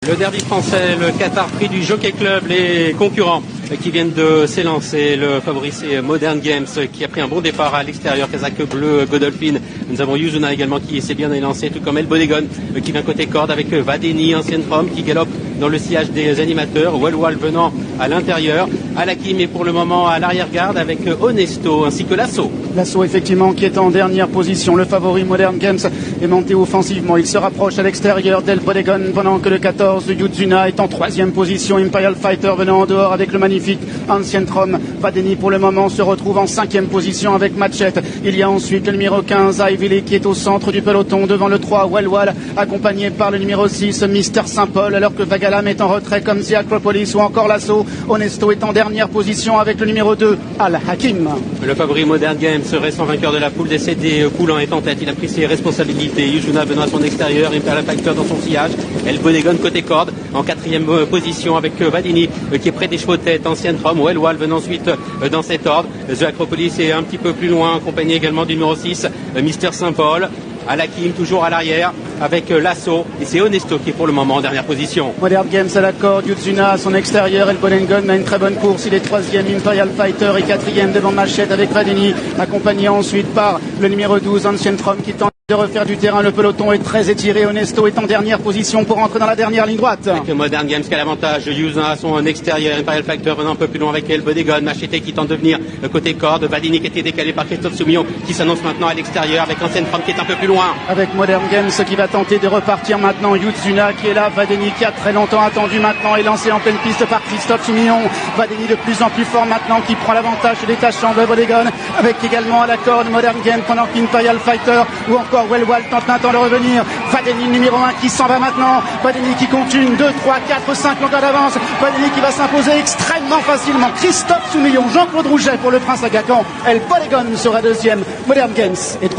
Le derby français, le Qatar Prix du Jockey Club, les concurrents qui viennent de s'élancer. Le favori c'est Modern Games qui a pris un bon départ à l'extérieur, casaque bleu Godolphin. Nous avons Yuzuna également qui s'est bien élancé, tout comme El Bodegon qui vient côté corde avec Vadeni, ancienne Rome, qui galope dans le sillage des animateurs. Wellwall venant à l'intérieur. Alakim est pour le moment à l'arrière-garde avec Honesto ainsi que Lasso. Lasso effectivement qui est en dernière position. Le favori Modern Games est monté offensivement. Il se rapproche à l'extérieur d'El Bodegon pendant que le 14 Yuzuna est en troisième position. Imperial Fighter venant en dehors avec le magnifique Ancient Rome. Vadeni pour le moment se retrouve en cinquième position avec Machette. Il y a ensuite le numéro 15 Ivy qui est au centre du peloton devant le 3 Wellwall accompagné par le numéro 6 Mister Saint-Paul, alors que Vagalam est en retrait comme The Acropolis ou encore Lasso. Honesto est en dernière position avec le numéro 2 Al Hakim. Le favori Modern Games reste en vainqueur de la poule des CD. Coulant est en tête, il a pris ses responsabilités. Yuzuna venant à son extérieur, Imperial Fighter dans son sillage. El Bodegon côté corde en quatrième position avec Vadeni qui est près des chevaux de tête. Ancienne Rome, Wellwall venant ensuite dans cet ordre. The Acropolis est un petit peu plus loin, accompagné également du numéro 6 Mister Saint-Paul. Alakim toujours à l'arrière avec Lasso et c'est Honesto qui est pour le moment en dernière position. Modern Games à la corde, Yuzuna à son extérieur, El Bodegon a une très bonne course, il est troisième, Imperial Fighter est quatrième devant Machette avec Vadeni, accompagné ensuite par le numéro 12 Ancient Rome qui tente de refaire du terrain. Le peloton est très étiré. Honesto est en dernière position pour entrer dans la dernière ligne droite. Avec Modern Games qui a l'avantage. Yuzuna à son extérieur. Imperial Fighter venant un peu plus loin avec El Bodegon. Machete qui tente de venir côté corde. Vadeni qui était décalé par Christophe Soumillon qui s'annonce maintenant à l'extérieur avec Ancienne Femme qui est un peu plus loin. Avec Modern Games qui va tenter de repartir maintenant. Yuzuna qui est là. Vadeni qui a très longtemps attendu maintenant est lancé en pleine piste par Christophe Soumillon. Vadeni de plus en plus fort maintenant qui prend l'avantage détachant de Bodegon avec également à la corde Modern Games pendant qu'Imperial Fighter ou encore Wellwall tente maintenant de revenir. Vadeni numéro 1 qui s'en va maintenant. Vadeni qui compte 1, 2, 3, 4, 5 longueurs d'avance. Vadeni qui va s'imposer extrêmement facilement. Christophe Soumillon, Jean-Claude Rouget pour le Prince Aga Khan. El Bodegon sera deuxième. Modern Games et troisième.